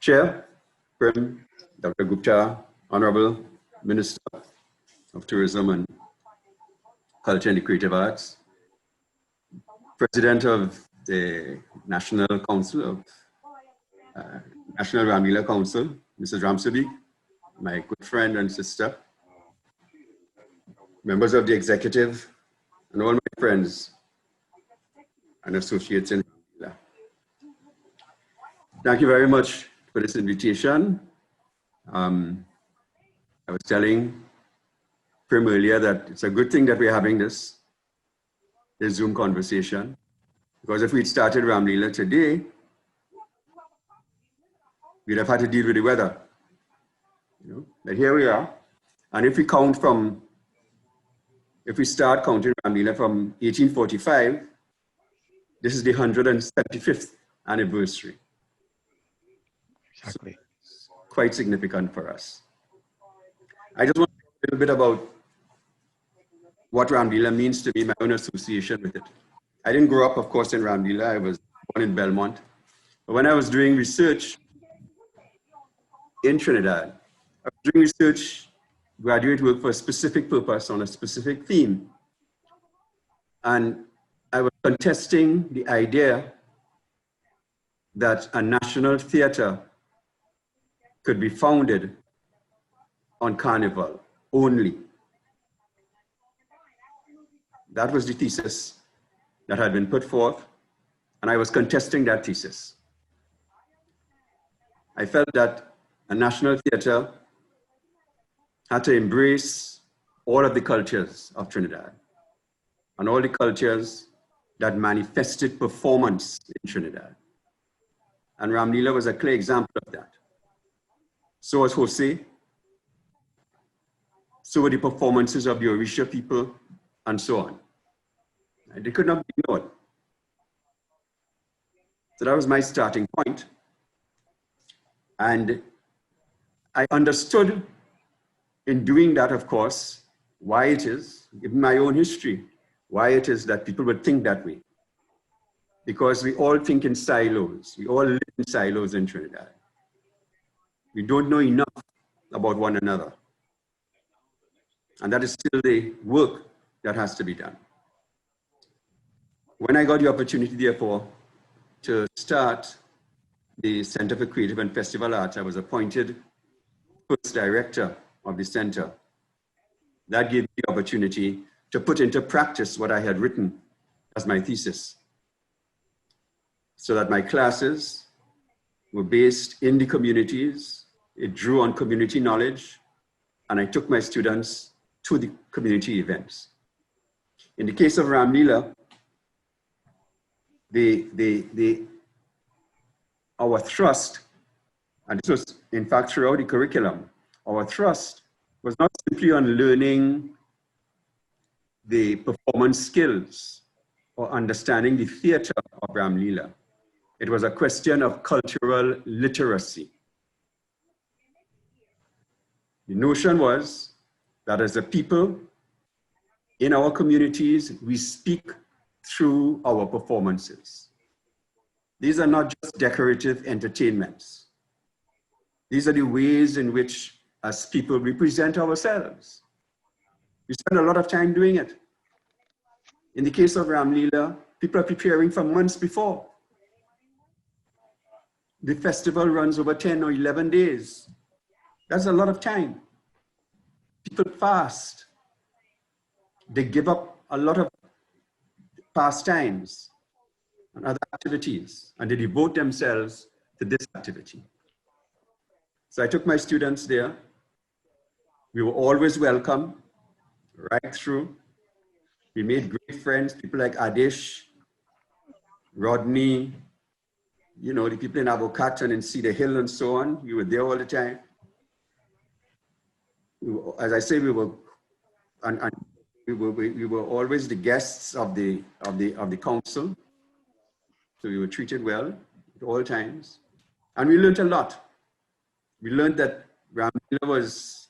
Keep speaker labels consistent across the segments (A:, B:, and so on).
A: Chair, Prim, Dr. Gupta, Honorable Minister of Tourism and Culture and the Creative Arts, President of the National Council of National Ramleela Council, Mrs. Ramsubi, my good friend and sister, members of the executive, and all my friends and associates in Ramleela. Thank you very much for this invitation. I was telling Prim earlier that it's a good thing that we're having this Zoom conversation, because if we'd started Ramleela today, we'd have had to deal with the weather. But here we are. And if we start counting Ramleela from 1845, this is the 175th anniversary.
B: Exactly.
A: So quite significant for us. I just want to say a little bit about what Ramleela means to me, my own association with it. I didn't grow up, of course, in Ramleela. I was born in Belmont. But when I was doing research in Trinidad, I was doing research, graduate work for a specific purpose on a specific theme. And I was contesting the idea that a national theater could be founded on Carnival only. That was the thesis that had been put forth, and I was contesting that thesis. I felt that a national theater had to embrace all of the cultures of Trinidad and all the cultures that manifested performance in Trinidad. And Ramleela was a clear example of that. So was Jose, so were the performances of the Orisha people, and so on. And they could not be ignored. So that was my starting point. And I understood in doing that, of course, why it is, given my own history, why it is that people would think that way. Because we all think in silos. We all live in silos in Trinidad. We don't know enough about one another. And that is still the work that has to be done. When I got the opportunity, therefore, to start the Center for Creative and Festival Arts, I was appointed first director of the center. That gave me the opportunity to put into practice what I had written as my thesis, so that my classes were based in the communities. It drew on community knowledge, and I took my students to the community events. In the case of Ramleela, our thrust, and this was in fact throughout the curriculum, our thrust was not simply on learning the performance skills or understanding the theater of Ramleela. It was a question of cultural literacy. The notion was that as a people in our communities, we speak through our performances. These are not just decorative entertainments. These are the ways in which, as people, we present ourselves. We spend a lot of time doing it. In the case of Ramleela, people are preparing for months before. The festival runs over 10 or 11 days. That's a lot of time. People fast. They give up a lot of pastimes and other activities, and they devote themselves to this activity. So I took my students there. We were always welcome, right through. We made great friends, people like Adish, Rodney, you know, the people in Avocat and in Cedar Hill and so on. We were there all the time. As I say, we were always the guests of the council. So we were treated well at all times. And we learned a lot. We learned that Ramleela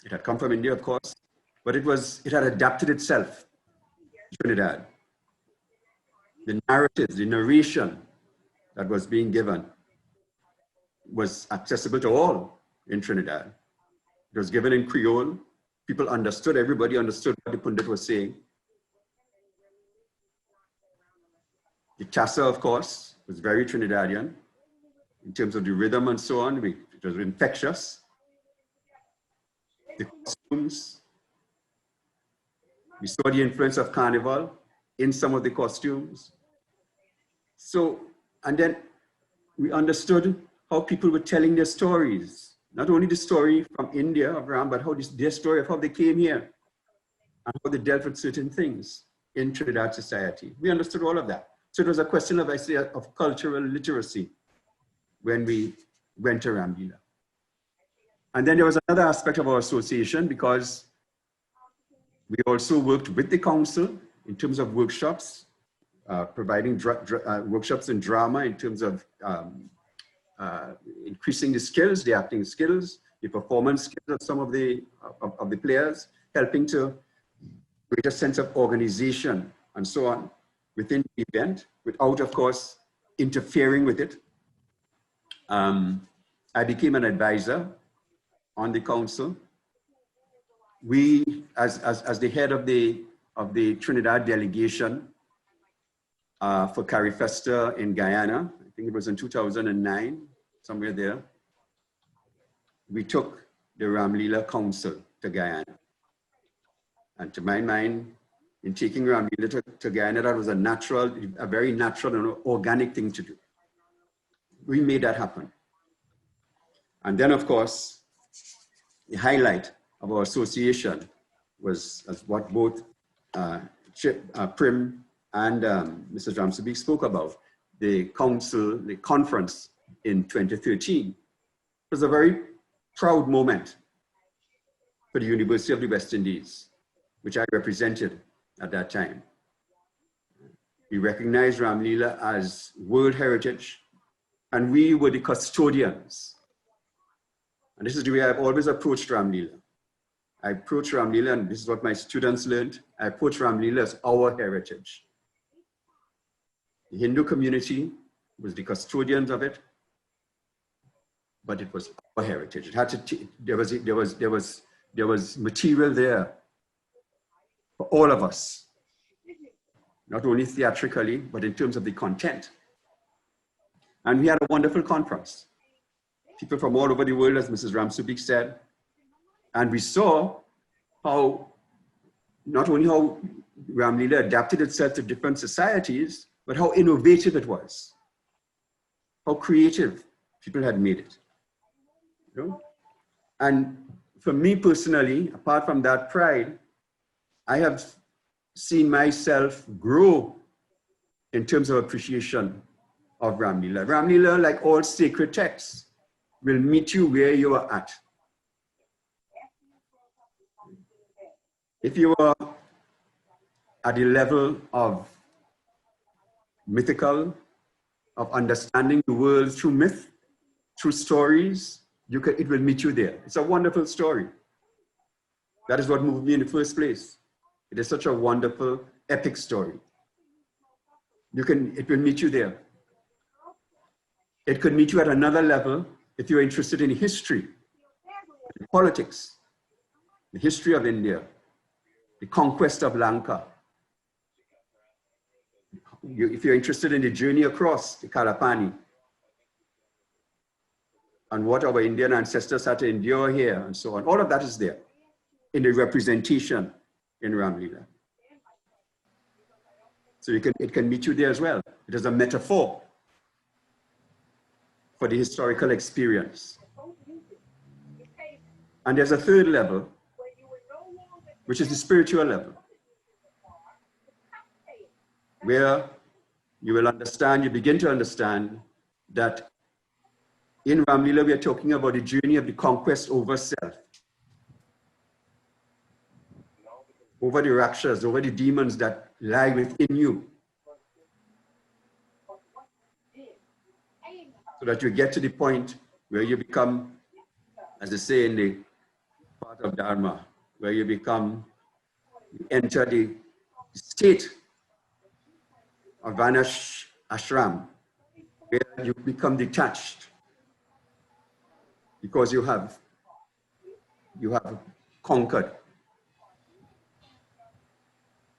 A: it had come from India, of course, but it had adapted itself to Trinidad. The narratives, the narration that was being given was accessible to all in Trinidad. It was given in Creole. People understood, everybody understood what the pundit was saying. The Tassa, of course, was very Trinidadian in terms of the rhythm and so on. It was infectious. The costumes, we saw the influence of Carnival in some of the costumes. So, and then we understood how people were telling their stories. Not only the story from India of Ram, but how their story of how they came here and how they dealt with certain things in Trinidad society. We understood all of that. So it was a question of, I say, of cultural literacy when we went to Ramleela. And then there was another aspect of our association, because we also worked with the council in terms of workshops, providing workshops in drama in terms of increasing the skills, the acting skills, the performance skills of some of the players, helping to create a sense of organization and so on within the event, without, of course, interfering with it. I became an advisor on the council. We, as the head of the Trinidad delegation for Carifesta in Guyana, I think it was in 2009, somewhere there, we took the Ramleela Council to Guyana. And to my mind, in taking Ramleela to Guyana, that was a very natural and organic thing to do. We made that happen. And then, of course, the highlight of our association was, as what both Prim and Mrs. Ramsubik spoke about, the conference in 2013. It was a very proud moment for the University of the West Indies, which I represented at that time. We recognized Ramleela as World Heritage, and we were the custodians. And this is the way I've always approached Ramleela. I approach Ramleela, and this is what my students learned, I approach Ramleela as our heritage. The Hindu community was the custodians of it, but it was our heritage. It had to, there was material there for all of us, not only theatrically, but in terms of the content. And we had a wonderful conference. People from all over the world, as Mrs. Ramsubik said, and we saw how, not only how Ramleela adapted itself to different societies, but how innovative it was, how creative people had made it. You know? And for me personally, apart from that pride, I have seen myself grow in terms of appreciation of Ramleela. Ramleela, like all sacred texts, will meet you where you are at. If you are at the level of mythical, of understanding the world through myth, through stories, it will meet you there. It's a wonderful story. That is what moved me in the first place. It is such a wonderful, epic story. It will meet you there. It could meet you at another level if you're interested in history, in politics, the history of India, the conquest of Lanka. If you're interested in the journey across the Kalapani and what our Indian ancestors had to endure here and so on, all of that is there in the representation in Ramleela. So it can meet you there as well. It is a metaphor for the historical experience. And there's a third level, which is the spiritual level, where you will understand, you begin to understand that in Ramleela, we are talking about the journey of the conquest over self, over the rakshas, over the demons that lie within you, so that you get to the point where you become, as they say in the part of Dharma, where you enter the state of Vanash Ashram, where you become detached because you have conquered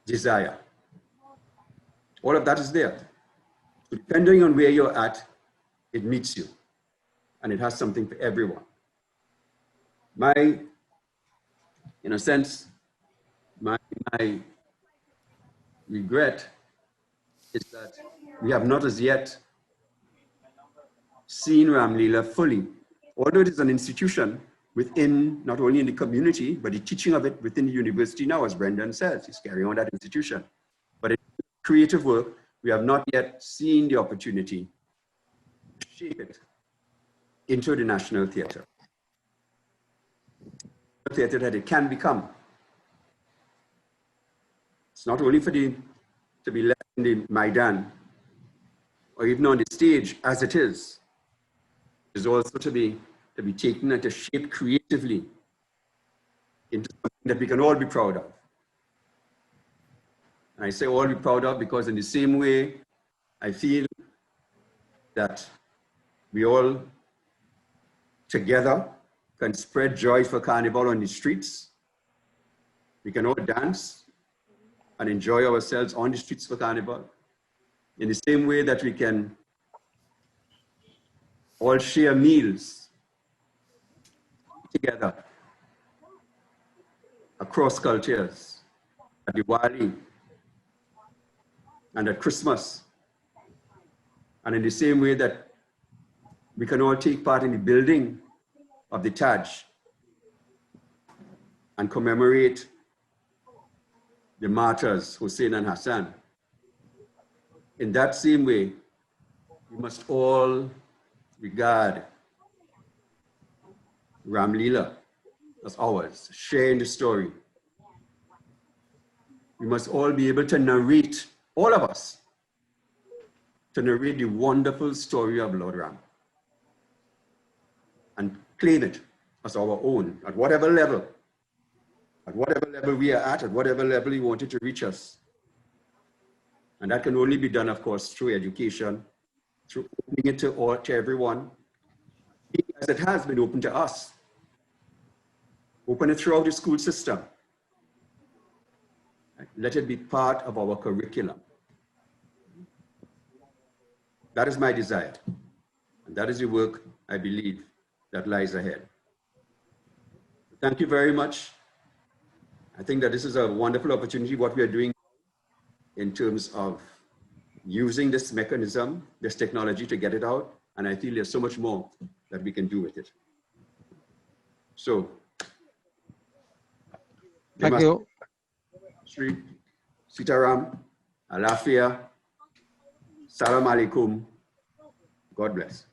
A: desire. All of that is there. So depending on where you're at, it meets you, and it has something for everyone. In a sense, my regret is that we have not as yet seen Ramleela fully. Although it is an institution within, not only in the community, but the teaching of it within the university now, as Brendan says, he's carrying on that institution. But in creative work, we have not yet seen the opportunity to shape it into the national theatre. The theatre that it can become. It's not only to be left in the Maidan, or even on the stage as it is. It's also to be taken and to shape creatively into something that we can all be proud of. And I say all be proud of because in the same way, I feel that we all together can spread joy for Carnival on the streets. We can all dance and enjoy ourselves on the streets for Carnival. In the same way that we can all share meals together across cultures at Diwali and at Christmas. And in the same way that we can all take part in the building of the Taj and commemorate the martyrs, Hussein and Hassan. In that same way, we must all regard Ramleela as ours, sharing the story. We must all be able to narrate, all of us, to narrate the wonderful story of Lord Ram and claim it as our own at whatever level we are at whatever level he wanted to reach us. And that can only be done, of course, through education, through opening it to everyone, as it has been open to us. Open it throughout the school system. Let it be part of our curriculum. That is my desire. And that is the work, I believe, that lies ahead. Thank you very much. I think that this is a wonderful opportunity, what we are doing in terms of using this mechanism, this technology to get it out. And I feel there's so much more that we can do with it. So.
B: Thank you.
A: Shri Sitaram, Alafia, Salam Alaikum. God bless.